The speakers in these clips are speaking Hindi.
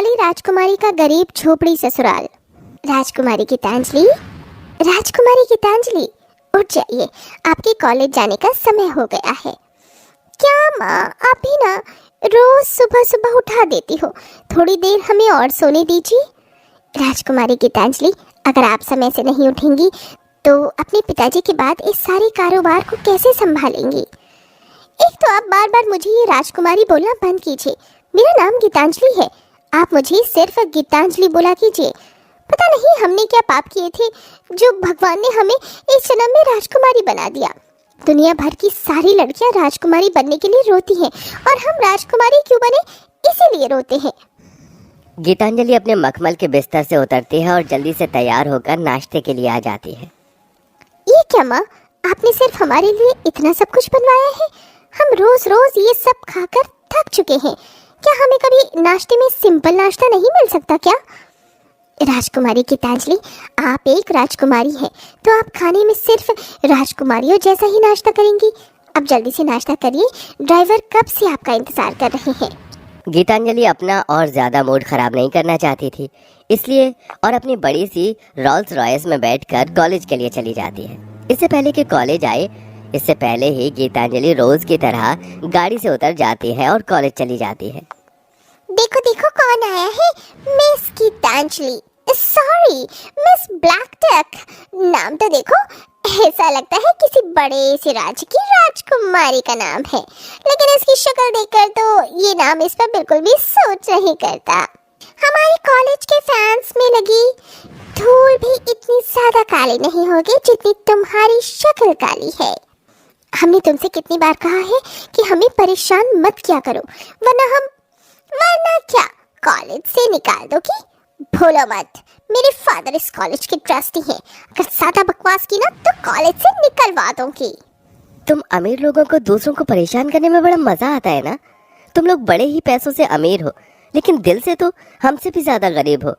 काली राजकुमारी का गरीब झोपड़ी ससुराल। राजकुमारी गीतांजलि, राजकुमारी गीतांजलि, उठ जाइए, आपके कॉलेज जाने का समय हो गया है। क्या माँ, आप भी ना रोज सुबह सुबह उठा देती हो, थोड़ी देर हमें और सोने दीजिए। राजकुमारी गीतांजलि, अगर आप समय से नहीं उठेंगी तो अपने पिताजी के बाद इस सारे कारोबार को कैसे संभालेंगी? एक तो आप बार बार मुझे ये राजकुमारी बोलना बंद कीजिए। मेरा नाम गीतांजलि है, आप मुझे सिर्फ गीतांजलि बोला कीजिए। पता नहीं हमने क्या पाप किए थे जो भगवान ने हमें इस जन्म में राजकुमारी बना दिया। दुनिया भर की सारी लड़कियां राजकुमारी बनने के लिए रोती हैं और हम राजकुमारी क्यों बने इसीलिए रोते हैं। गीतांजलि अपने मखमल के बिस्तर से उतरती है और जल्दी से तैयार होकर नाश्ते के लिए आ जाती है। ये क्या माँ, आपने सिर्फ हमारे लिए इतना सब कुछ बनवाया है? हम रोज रोज ये सब खाकर थक चुके हैं। क्या हमें कभी नाश्ते में सिंपल नाश्ता नहीं मिल सकता क्या? राजकुमारी गीतांजलि, आप एक राजकुमारी हैं, तो आप खाने में सिर्फ राजकुमारियों जैसा ही नाश्ता करेंगी। अब जल्दी से नाश्ता करिए, ड्राइवर कब से आपका इंतजार कर रहे हैं। गीतांजलि अपना और ज़्यादा मूड खराब नहीं करना चाहती थी, इसलिए और अपनी बड़ी सी रोल्स रॉयस में बैठकर कॉलेज के लिए चली जाती है। इससे पहले कि कॉलेज आए, इससे पहले ही गीतांजलि रोज की तरह गाड़ी से उतर जाती है और कॉलेज चली जाती है। देखो देखो कौन आया है, miss Geetanjali, sorry miss black duck. नाम तो देखो, ऐसा लगता है किसी बड़े से राज्य की राजकुमारी का नाम है, लेकिन इसकी शक्ल देखकर तो ये नाम इस पर बिल्कुल भी सोच नहीं करता। हमारे कॉलेज के फैंस में लगी धूल भी इतनी ज्यादा काली नहीं होगी जितनी तुम्हारी शक्ल काली है। हमने तुमसे कितनी बार कहा है कि हमें परेशान मत किया करो, वरना क्या कॉलेज से निकाल दोगी? भूलो मत, मेरे फादर इस कॉलेज के ट्रस्टी हैं। अगर ज्यादा बकवास की ना तो कॉलेज से निकलवा दूंगी। तुम अमीर लोगों को दूसरों को परेशान करने में बड़ा मजा आता है ना। तुम लोग बड़े ही पैसों से अमीर हो, लेकिन दिल से तो हमसे भी ज्यादा गरीब हो।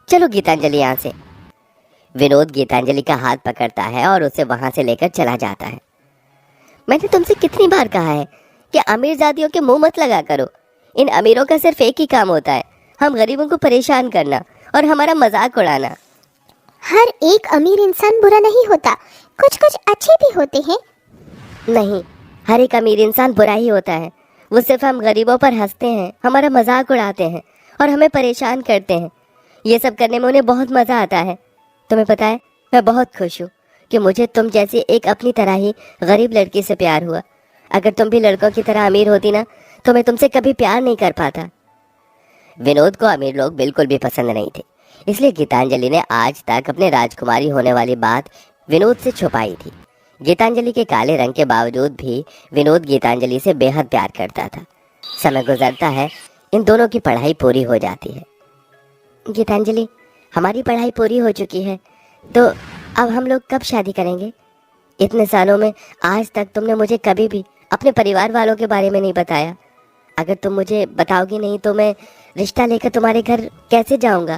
चलो गीतांजलि यहाँ से। विनोद गीतांजलि का हाथ पकड़ता है और उसे वहां से लेकर चला जाता है। मैंने तुमसे कितनी बार कहा है कि अमीर जातियों के मुंह मत लगा करो। इन अमीरों का सिर्फ एक ही काम होता है, हम गरीबों को परेशान करना और हमारा मजाक उड़ाना। हर एक अमीर इंसान बुरा नहीं होता, कुछ कुछ अच्छे भी होते हैं। नहीं, हर एक अमीर इंसान बुरा ही होता है। वो सिर्फ हम गरीबों पर हंसते हैं, हमारा मजाक उड़ाते हैं और हमें परेशान करते हैं। ये सब करने में उन्हें बहुत मजा आता है। तुम्हें पता है, मैं बहुत खुश हूँ कि मुझे तुम जैसी एक अपनी तरह ही गरीब लड़की से प्यार हुआ। अगर तुम भी लड़कों की तरह अमीर होती ना तो मैं तुमसे कभी प्यार नहीं कर पाता। विनोद को अमीर लोग बिल्कुल भी पसंद नहीं थे, इसलिए गीतांजलि ने आज तक अपने राजकुमारी होने वाली बात विनोद से छुपाई थी। गीतांजलि के काले रंग के बावजूद भी विनोद गीतांजलि से बेहद प्यार करता था। समय गुजरता है, इन दोनों की पढ़ाई पूरी हो जाती है। गीतांजलि, हमारी पढ़ाई पूरी हो चुकी है, तो अब हम लोग कब शादी करेंगे? इतने सालों में आज तक तुमने मुझे कभी भी अपने परिवार वालों के बारे में नहीं बताया। अगर तुम मुझे बताओगी नहीं तो मैं रिश्ता लेकर तुम्हारे घर कैसे जाऊंगा?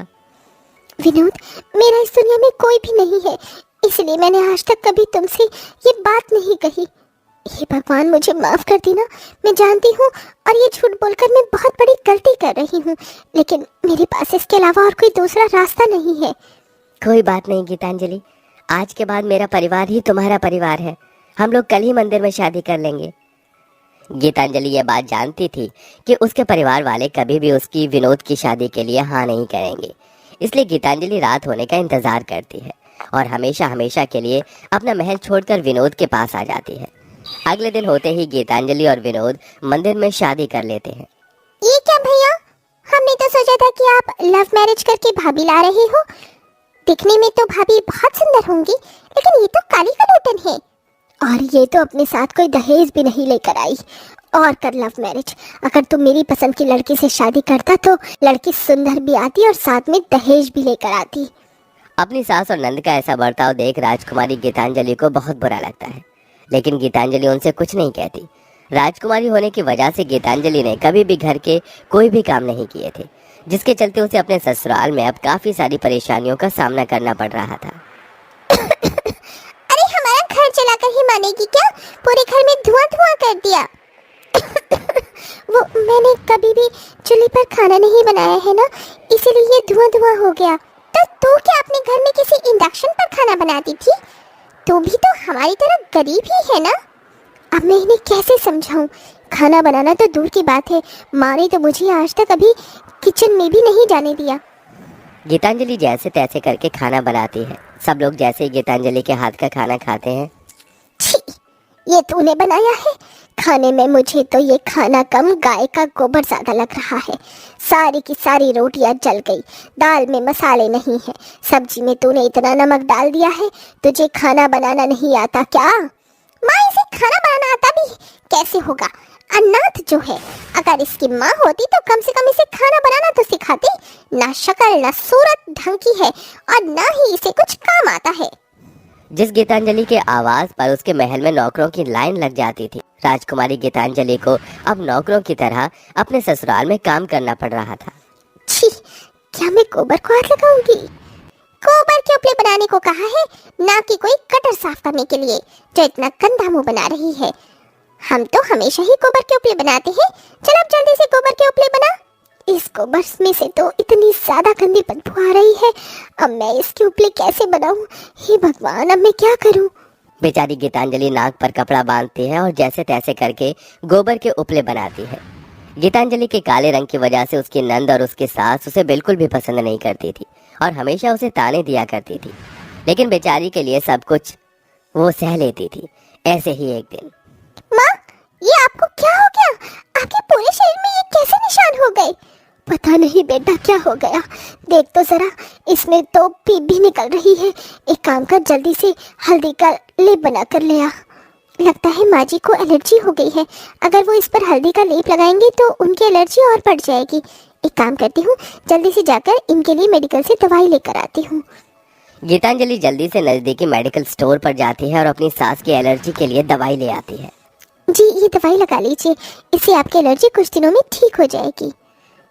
विनोद, मेरा इस दुनिया में कोई भी नहीं है, इसलिए मैंने आज तक कभी तुमसे ये बात नहीं कही। हे भगवान, मुझे माफ कर देना। मैं जानती हूँ और ये झूठ बोलकर मैं बहुत बड़ी गलती कर रही हूँ, लेकिन मेरे पास इसके अलावा और कोई दूसरा रास्ता नहीं है। कोई बात नहीं गीतांजलि, आज के बाद मेरा परिवार ही तुम्हारा परिवार है। हम लोग कल ही मंदिर में शादी कर लेंगे। गीतांजलि ये बात जानती थी कि उसके परिवार वाले कभी भी उसकी विनोद की शादी के लिए हाँ नहीं करेंगे, इसलिए गीतांजलि रात होने का इंतजार करती है और हमेशा हमेशा के लिए अपना महल छोड़कर विनोद के पास आ जाती है। अगले दिन होते ही गीतांजलि और विनोद मंदिर में शादी कर लेते हैं। ये क्या भैया, हमने तो सोचा था कि आप लव मैरिज करके भाभी ला रहे हो। दिखने में तो भाभी बहुत सुंदर होंगी, लेकिन ये तो काली कलोटन है, और ये तो अपने साथ कोई दहेज भी नहीं लेकर आई। और कर लव मैरिज, अगर तुम मेरी पसंद की लड़की से शादी करता तो लड़की सुंदर भी आती और साथ में दहेज भी लेकर आती। अपनी सास और नंद का ऐसा बर्ताव देख राजकुमारी गीतांजलि को बहुत बुरा लगता है, लेकिन गीतांजलि उनसे कुछ नहीं कहती। राजकुमारी होने की वजह से गीतांजलि ने कभी भी घर के कोई भी काम नहीं किए थे, जिसके चलते उसे अपने ससुराल में अब काफी सारी परेशानियों का सामना करना पड़ रहा था। अरे हमारा घर चलाकर ही मानेगी क्या? पूरे घर में धुआं धुआं कर दिया। वो मैंने कभी भी चूल्हे पर खाना नहीं बनाया है ना, इसीलिए ये धुआं धुआं हो गया। तो क्या अपने घर में किसी इंडक्शन पर खाना बनाती थी? तो भी तो हमारी तरह गरीब ही है ना। अब मैं इन्हें कैसे समझाऊं? खाना बनाना तो दूर की बात है, माँ ने तो मुझे आज तक अभी किचन में भी नहीं जाने दिया। गीतांजलि जैसे तैसे करके खाना बनाती है। सब लोग जैसे ही गीतांजलि के हाथ का खाना खाते हैं। छी, ये तूने बनाया है? खाने में मुझे तो ये खाना कम गाय का गोबर ज्यादा लग रहा है। सारी की सारी रोटियां जल गई, दाल में मसाले नहीं है, सब्जी में तूने इतना नमक डाल दिया है। तुझे खाना बनाना नहीं आता क्या? माँ, इसे खाना बनाना आता भी कैसे होगा? अनाथ जो है, अगर इसकी माँ होती तो कम से कम इसे खाना बनाना तो सिखाती। ना शक्ल ना सूरत ढंग की है और ना ही इसे कुछ काम आता है। जिस गीतांजलि के आवाज पर उसके महल में नौकरों की लाइन लग जाती थी, राजकुमारी गीतांजलि को अब नौकरों की तरह अपने ससुराल में काम करना पड़ रहा था। छी, क्या मैं गोबर को हाथ लगाऊंगी? गोबर के उपले बनाने को कहा है, ना कि कोई कटर साफ करने के लिए, जो इतना गंदा मुंह बना रही है। हम तो हमेशा ही गोबर के उपले बनाते हैं। चल अब जल्दी से गोबर के उपले बना। इस गोबर में से तो इतनी ज्यादा गंदी बदबू आ रही है। अब मैं इसके उपले कैसे बनाऊं? हे भगवान, अब मैं क्या करूं? बेचारी गीतांजलि नाक पर कपड़ा बांधती है और जैसे तैसे करके गोबर के उपले बनाती है। गीतांजलि के काले रंग की वजह से उसकी नंद और उसकी सास उसे बिल्कुल भी पसंद नहीं करती थी और हमेशा उसे ताने दिया करती थी, लेकिन बेचारी के लिए सब कुछ वो सह लेती थी। ऐसे ही एक दिन, माँ, ये आपको क्या हो गया? आपके पूरे शरीर में ये कैसे निशान हो गए? पता नहीं बेटा, क्या हो गया? देख तो जरा, इसमें तो पीप भी निकल रही है। एक काम कर, जल्दी से हल्दी का लेप बना कर ले आ। लगता है माँ जी को एलर्जी हो गई है। अगर वो इस पर हल्दी का लेप लगाएंगे तो उनकी एलर्जी और बढ़ जाएगी। एक काम करती हूँ, जल्दी से जाकर इनके लिए मेडिकल से दवाई लेकर आती हूँ। गीतांजलि जल्दी से नजदीकी मेडिकल स्टोर पर जाती है और अपनी सास की एलर्जी के लिए दवाई ले आती है। जी, ये दवाई लगा लीजिए, इससे आपकी एलर्जी कुछ दिनों में ठीक हो जाएगी।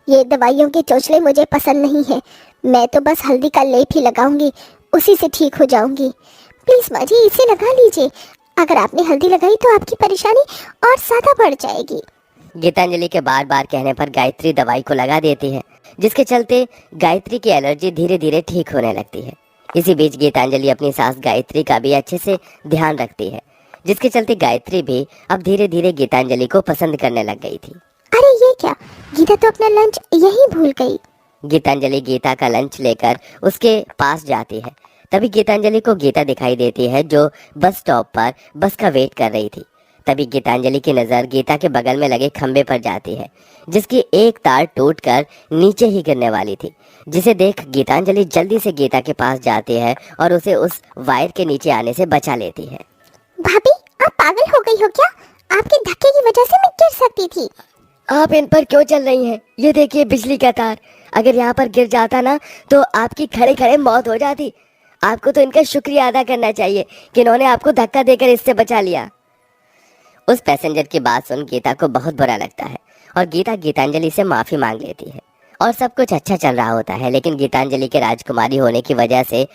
ये दवाइयों के चोचले मुझे पसंद नहीं है। मैं तो बस हल्दी का लेप ही लगाऊंगी, उसी से ठीक हो जाऊंगी। प्लीज माँ जी, इसे लगा लीजिए। अगर आपने हल्दी लगाई तो आपकी परेशानी और ज्यादा बढ़ जाएगी। गीतांजलि के बार बार कहने पर गायत्री दवाई को लगा देती है, जिसके चलते गायत्री की एलर्जी धीरे धीरे ठीक होने लगती है। इसी बीच गीतांजलि अपनी सास गायत्री का भी अच्छे से ध्यान रखती है, जिसके चलते गायत्री भी अब धीरे धीरे गीतांजलि को पसंद करने लग गई थी। अरे ये क्या, गीता तो अपना लंच यहीं भूल गई। गीतांजलि गीता का लंच लेकर उसके पास जाती है। तभी गीतांजलि को गीता दिखाई देती है, जो बस स्टॉप पर बस का वेट कर रही थी। तभी गीतांजलि की नज़र गीता के बगल में लगे खंबे पर जाती है, जिसकी एक तार टूटकर नीचे ही गिरने वाली थी, जिसे देख गीतांजलि जल्दी से गीता के पास जाती है और उसे उस वायर के नीचे आने से बचा लेती है। भाभी, आप पागल हो गई हो क्या? आपके धक्के की वजह से मैं गिर सकती थी। आप इन पर क्यों चल रही हैं? ये देखिए बिजली का तार, अगर यहाँ पर गिर जाता ना तो आपकी खड़े खड़े मौत हो जाती। आपको तो इनका शुक्रिया अदा करना चाहिए कि इन्होंने आपको धक्का देकर इससे बचा लिया। उस पैसेंजर की बात सुन गीता को बहुत बुरा लगता है और गीता गीतांजलि से माफी मांग लेती है और सब कुछ अच्छा चल रहा होता है। लेकिन गीतांजलि के राजकुमारी होने की वजह से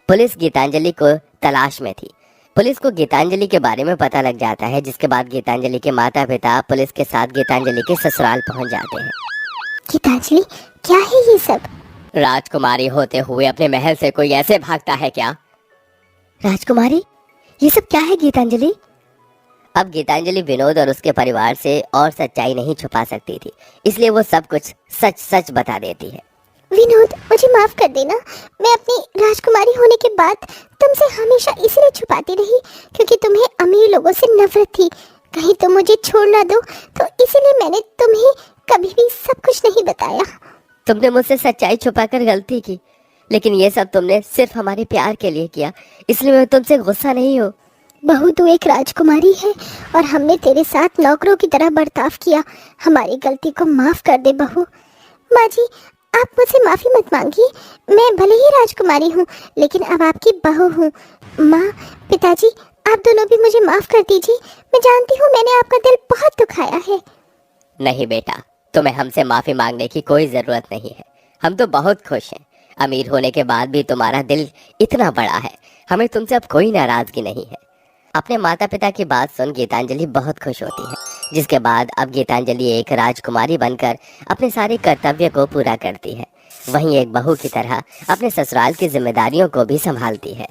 पुलिस गीतांजलि को तलाश में थी। पुलिस को गीतांजलि के बारे में पता लग जाता है, जिसके बाद गीतांजलि के माता पिता पुलिस के साथ गीतांजलि के ससुराल पहुंच जाते हैं। गीतांजलि, क्या है ये सब? राजकुमारी होते हुए अपने महल से कोई ऐसे भागता है क्या? राजकुमारी, ये सब क्या है गीतांजलि? अब गीतांजलि विनोद और उसके परिवार से और सच्चाई नहीं छुपा सकती थी, इसलिए वो सब कुछ सच सच बता देती है। विनोद, मुझे माफ कर देना। मैं अपनी राजकुमारी होने के बाद तुमसे हमेशा इसलिए छुपाती रही क्योंकि तुम्हें अमीर लोगों से नफरत थी। कहीं तुम मुझे छोड़ ना दो, तो इसीलिए मैंने तुम्हें कभी भी सब कुछ नहीं बताया। तुमने मुझसे सच्चाई छुपाकर गलती की, लेकिन ये सब तुमने सिर्फ हमारे प्यार के लिए किया, इसलिए मैं तुमसे गुस्सा नहीं हूँ। बहू, तू एक राजकुमारी है और हमने तेरे साथ नौकरों की तरह बर्ताव किया। हमारी गलती को माफ कर दे बहू। माँ जी, आप मुझसे माफी मत मांगिए। मैं भले ही राजकुमारी हूँ, लेकिन अब आपकी बहू हूँ। माँ, पिताजी, आप दोनों भी मुझे माफ कर दीजिए। मैं जानती हूँ मैंने आपका दिल बहुत दुखाया है। नहीं बेटा, तुम्हें हमसे माफी मांगने की कोई जरूरत नहीं है। हम तो बहुत खुश हैं। अमीर होने के बाद भी तुम्हारा दिल इतना बड़ा है। हमें तुमसे अब कोई नाराजगी नहीं है। अपने माता पिता की बात सुन गीतांजलि बहुत खुश होती है, जिसके बाद अब गीतांजलि एक राजकुमारी बनकर अपने सारे कर्तव्य को पूरा करती है, वहीं एक बहू की तरह अपने ससुराल की जिम्मेदारियों को भी संभालती है।